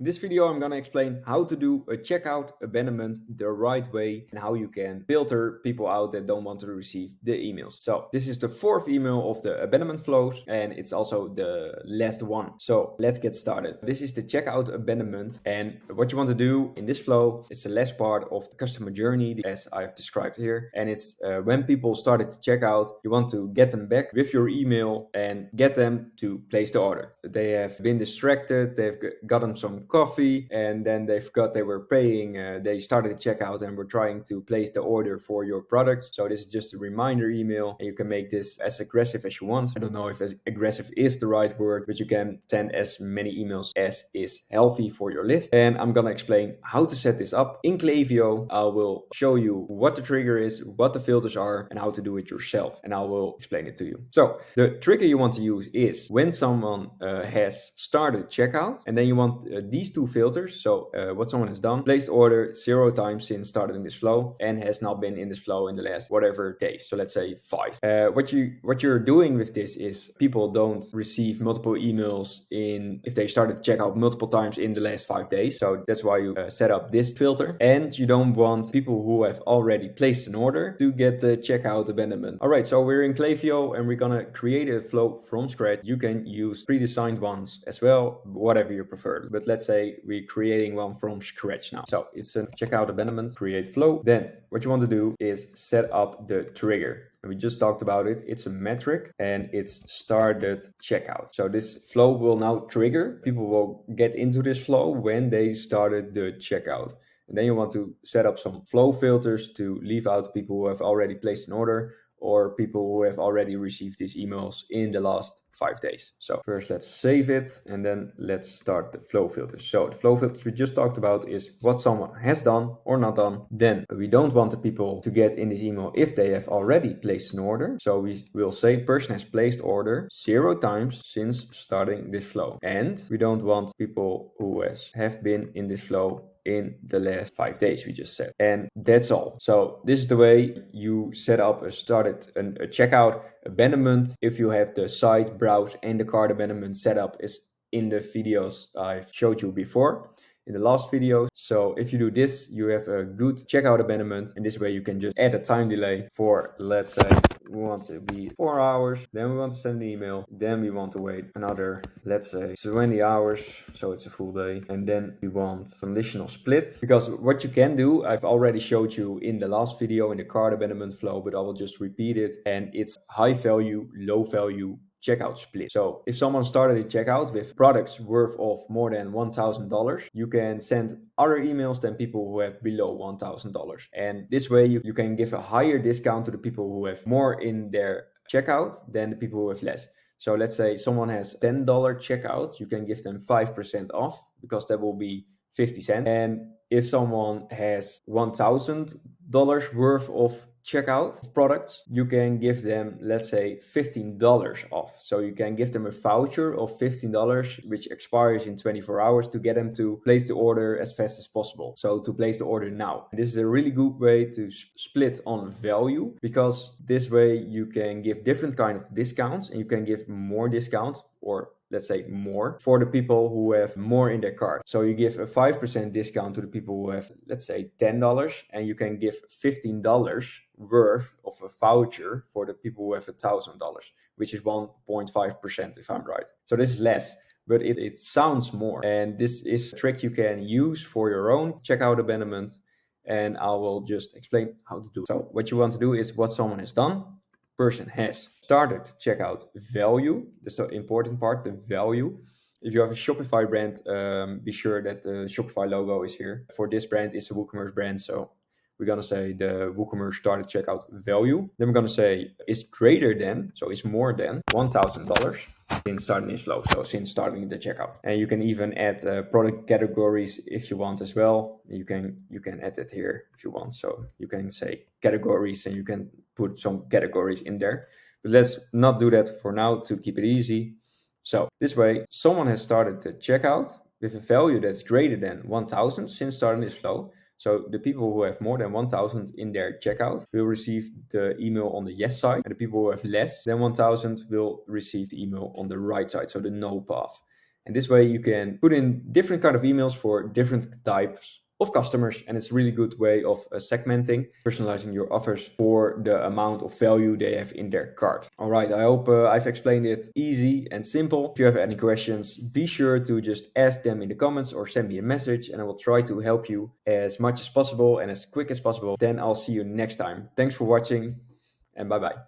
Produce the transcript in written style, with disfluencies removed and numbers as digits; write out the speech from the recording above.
In this video, I'm going to explain how to do a checkout abandonment the right way and how you can filter people out that don't want to receive the emails. So this is the fourth email of the abandonment flows, and it's also the last one. So let's get started. This is the checkout abandonment, and what you want to do in this flow is the last part of the customer journey as I've described here. And it's when people started to check out, you want to get them back with your email and get them to place the order. They have been distracted, they've gotten some coffee, and then they forgot they were paying. They started to check out and were trying to place the order for your products. So this is just a reminder email, and you can make this as aggressive as you want. I don't know if as aggressive is the right word, but you can send as many emails as is healthy for your list. And I'm gonna explain how to set this up in Klaviyo. I will show you what the trigger is, what the filters are, and how to do it yourself. And I will explain it to you. So the trigger you want to use is when someone has started checkout, and then you want these two filters. So what someone has done, placed order 0 times since starting this flow and has not been in this flow in the last whatever days. So let's say 5. What you're doing with this is people don't receive multiple emails if they started checkout multiple times in the last 5 days. So that's why you set up this filter, and you don't want people who have already placed an order to get the checkout abandonment. All right, so we're in Klaviyo and we're gonna create a flow from scratch. You can use pre-designed ones as well, whatever you prefer. But let's say we're creating one from scratch now. So it's a checkout abandonment, create flow. Then what you want to do is set up the trigger. And we just talked about it. It's a metric and it's started checkout. So this flow will now trigger. People will get into this flow when they started the checkout. And then you want to set up some flow filters to leave out people who have already placed an order or people who have already received these emails in the last 5 days. So first let's save it and then let's start the flow filters. So the flow filters we just talked about is what someone has done or not done. Then we don't want the people to get in this email if they have already placed an order. So we will say person has placed order 0 times since starting this flow. And we don't want people who have been in this flow in the last 5 days, we just said. And that's all. So this is the way you set up a checkout abandonment. If you have the site, browse, and the cart abandonment set up is in the videos I've showed you before in the last videos. So if you do this, you have a good checkout abandonment, and this way you can just add a time delay for, let's say we want to be 4 hours, then we want to send an email, then we want to wait another, let's say 20 hours, so it's a full day, and then we want conditional split. Because what you can do, I've already showed you in the last video in the cart abandonment flow, but I will just repeat it, and it's high value, low value checkout split. So if someone started a checkout with products worth of more than $1,000, you can send other emails than people who have below $1,000. And this way you can give a higher discount to the people who have more in their checkout than the people who have less. So let's say someone has $10 checkout, you can give them 5% off because that will be 50 cents. And if someone has $1,000 worth of checkout products, you can give them, let's say, $15 off. So you can give them a voucher of $15 which expires in 24 hours to get them to place the order as fast as possible. So to place the order now. This is a really good way to split on value, because this way you can give different kind of discounts, and you can give more discounts, or let's say more, for the people who have more in their cart. So you give a 5% discount to the people who have, let's say, $10, and you can give $15 worth of a voucher for the people who have $1,000, which is 1.5% if I'm right. So this is less, but it sounds more. And this is a trick you can use for your own checkout abandonment, and I will just explain how to do it. So what you want to do is what someone has done. Person has started checkout value. That's the important part, the value. If you have a Shopify brand, be sure that the Shopify logo is here. For this brand, it's a WooCommerce brand, so we're gonna say the WooCommerce started checkout value. Then we're gonna say is greater than, so it's more than $1,000 since starting this flow, so since starting the checkout. And you can even add product categories if you want as well. You can add it here if you want. So you can say categories, and you can put some categories in there. But let's not do that for now to keep it easy. So this way, someone has started the checkout with a value that's greater than 1,000 since starting this flow. So the people who have more than 1,000 in their checkout will receive the email on the yes side, and the people who have less than 1,000 will receive the email on the right side, so the no path. And this way you can put in different kind of emails for different types of customers, and it's a really good way of segmenting, personalizing your offers for the amount of value they have in their cart. All right, I hope I've explained it easy and simple. If you have any questions, be sure to just ask them in the comments or send me a message, and I will try to help you as much as possible and as quick as possible. Then I'll see you next time. Thanks for watching, and bye bye.